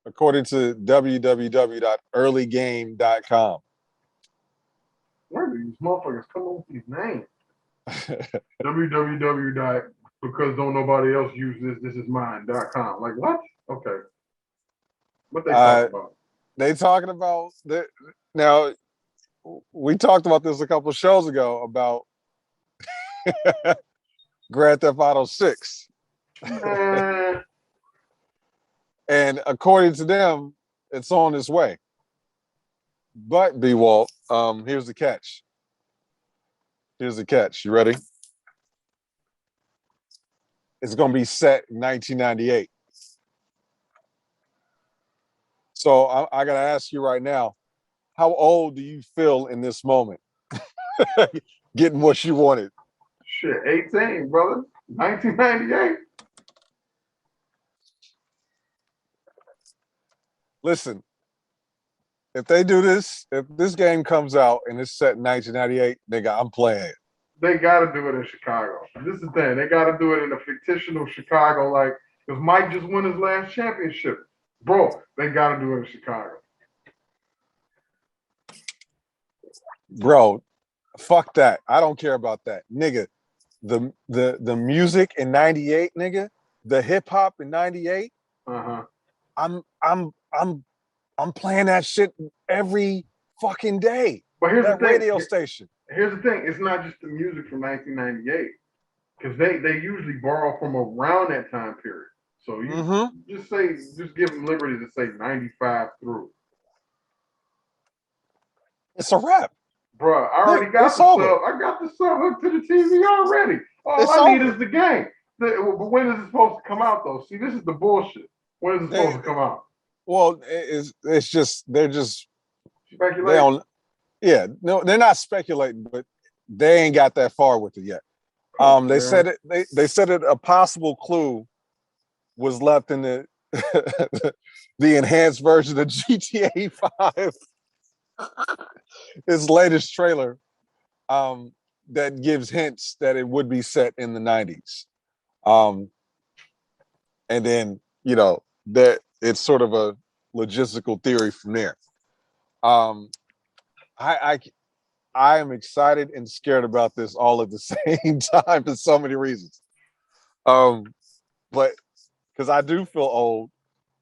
according to www.earlygame.com. Where do these motherfuckers come up with these names? www. Because don't nobody else use this. This is mine.com. Like what? Okay. What they talking about? They talking about now. We talked about this a couple of shows ago about Grand Theft Auto 6. And according to them, it's on its way. But B Walt, here's the catch. Here's the catch. You ready? It's going to be set in 1998. So I got to ask you right now, how old do you feel in this moment? Getting what you wanted. Shit, 18, brother. 1998. Listen, if they do this, if this game comes out and it's set in 1998, nigga, I'm playing it. They got to do it in Chicago. This is the thing. They got to do it in a fictional Chicago, like, because Mike just won his last championship. Bro, they got to do it in Chicago. Bro, fuck that. I don't care about that. Nigga, the music in 98, nigga, the hip hop in 98, I'm playing that shit every fucking day. But here's that the thing. Radio station. Here's the thing. It's not just the music from 1998. Because they usually borrow from around that time period. So you just give them liberty to say 95 through. It's a wrap. Bro, I already got the sub. I got the sub hooked to the TV already. All I need is the game. But when is it supposed to come out, though? See, this is the bullshit. When is it supposed to come out? Well, it's just, they're just speculating. No, they're not speculating, but they ain't got that far with it yet. They said it. They said it. A possible clue was left in the the enhanced version of GTA 5. His latest trailer, that gives hints that it would be set in the 90s. And then, that it's sort of a logistical theory from there. I am excited and scared about this all at the same time for so many reasons. But because I do feel old,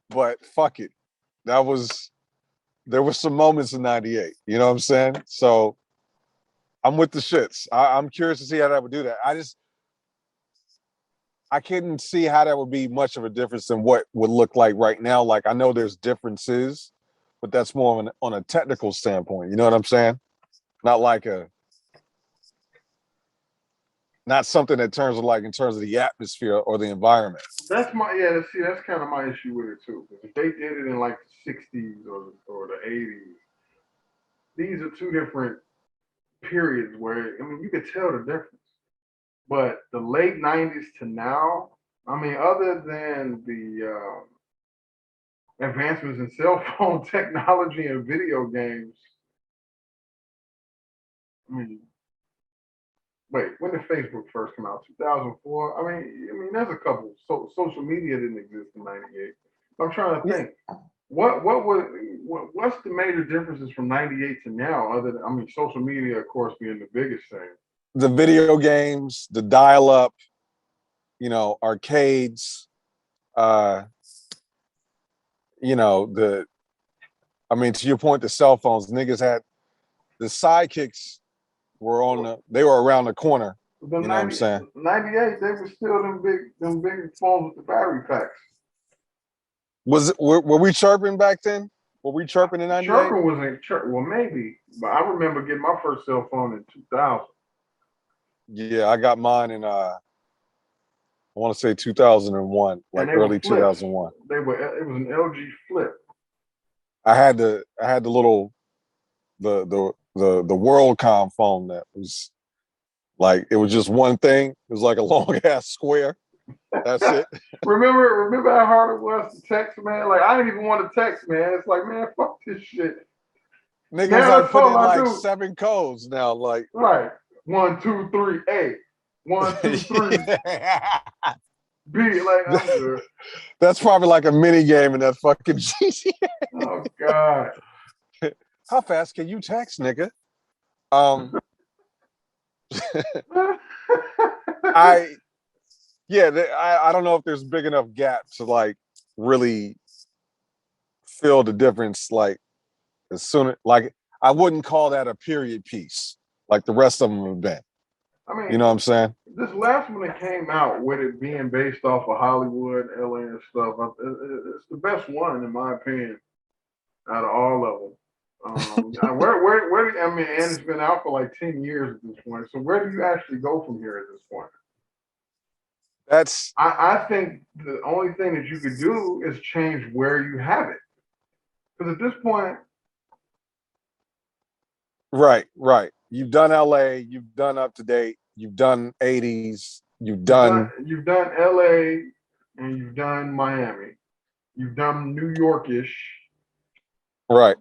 but fuck it. There were some moments in 98, you know what I'm saying? So I'm with the shits. I'm curious to see how that would do that. I couldn't see how that would be much of a difference than what would look like right now. Like, I know there's differences, but that's more on a technical standpoint. You know what I'm saying? Not something that turns like in terms of the atmosphere or the environment. That's kind of my issue with it too. If they did it in like the 60s or the 80s, these are two different periods where, you could tell the difference. But the late 90s to now, other than the advancements in cell phone technology and video games, wait, when did Facebook first come out? 2004? There's a couple. Social media didn't exist in 98. I'm trying to think. What's the major differences from 98 to now, other than, social media, of course, being the biggest thing. The video games, the dial-up, arcades, to your point, the cell phones, niggas had the sidekicks they were around the corner. You know what I'm saying? 98, they were still them big phones with the battery packs. Were we chirping back then? Were we chirping in 98? Chirping wasn't chirping. Well, maybe, but I remember getting my first cell phone in 2000. Yeah, I got mine in I want to say 2001, like early 2001. It was an LG Flip. I had the little the WorldCom phone that was like, it was just one thing. It was like a long ass square. That's it. remember how hard it was to text, man? Like, I didn't even want to text, man. It's like, man, fuck this shit. Niggas are putting like 7 codes now, like right. 1, 2, 3, 8. 1, 2, 3. B, like I'm good. That's probably like a mini game in that fucking GTA. Oh God. How fast can you text, nigga? Um, I I don't know if there's big enough gap to like really feel the difference. Like as soon as like I wouldn't call that a period piece like the rest of them have been. I mean, You know what I'm saying? this last one that came out with it being based off of Hollywood, LA, and stuff, it's the best one in my opinion out of all of them. I mean, and it's been out for like 10 years at this point. So where do you actually go from here at this point? That's I think the only thing that you could do is change where you have it. Because at this point, right. You've done LA, you've done up to date, you've done 80s, you've done you've done LA and you've done Miami. You've done New Yorkish. right.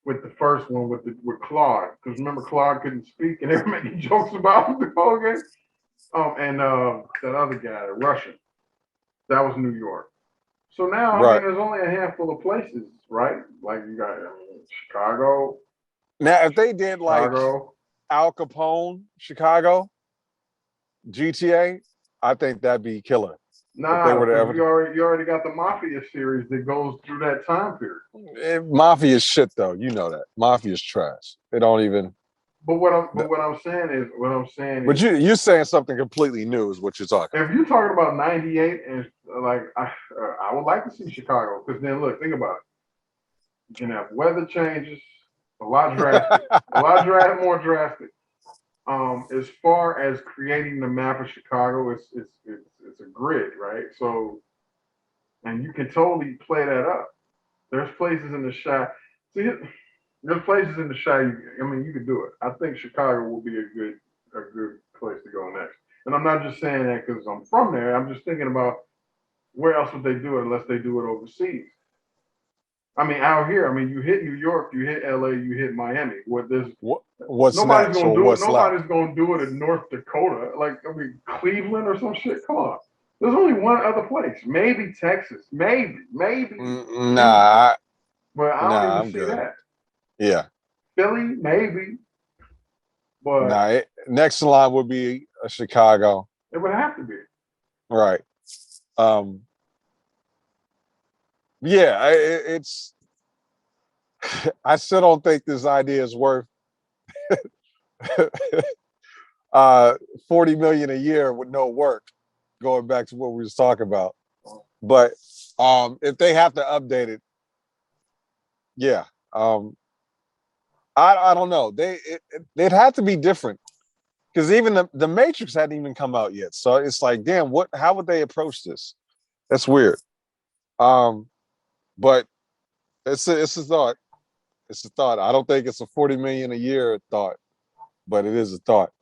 With the first one with Claude, because remember Claude couldn't speak and they were making jokes about him the whole game. And that other guy, the Russian, that was New York. So now, I mean, there's only a handful of places, right? Like you got Chicago. Now, if they did like Chicago, Al Capone, Chicago, GTA, I think that'd be killer. Nah, because you already got the Mafia series that goes through that time period. Mafia is shit though, you know that. Mafia is trash. They don't even. But what I'm saying is. But you're saying something completely new is what you're talking. If you're talking about '98 and like I would like to see Chicago because then look, think about it. You can have weather changes, a lot drastic, more drastic. As far as creating the map of Chicago, it's a grid, right? So, and you can totally play that up. There's places in the Chi. See, there's places in the Chi. I mean, you could do it. I think Chicago will be a good place to go next. And I'm not just saying that because I'm from there. I'm just thinking about where else would they do it unless they do it overseas. I mean, out here, I mean, you hit New York, you hit LA, you hit Miami. What's nobody's next? Gonna do it. What's Nobody's gonna do it in North Dakota. Like, I mean, Cleveland or some shit. Come on. There's only one other place. Maybe Texas. Maybe. Nah. But I don't even see good. that. Yeah. Philly, maybe. But nah, next in line would be Chicago. It would have to be. Right. Yeah, it's. I still don't think this idea is worth 40 million a year with no work. Going back to what we was talking about, but if they have to update it, yeah. I don't know. They'd have to be different because even the Matrix hadn't even come out yet. So it's like, damn, how would they approach this? That's weird. But it's a thought. It's a thought. I don't think it's a 40 million a year thought, but it is a thought.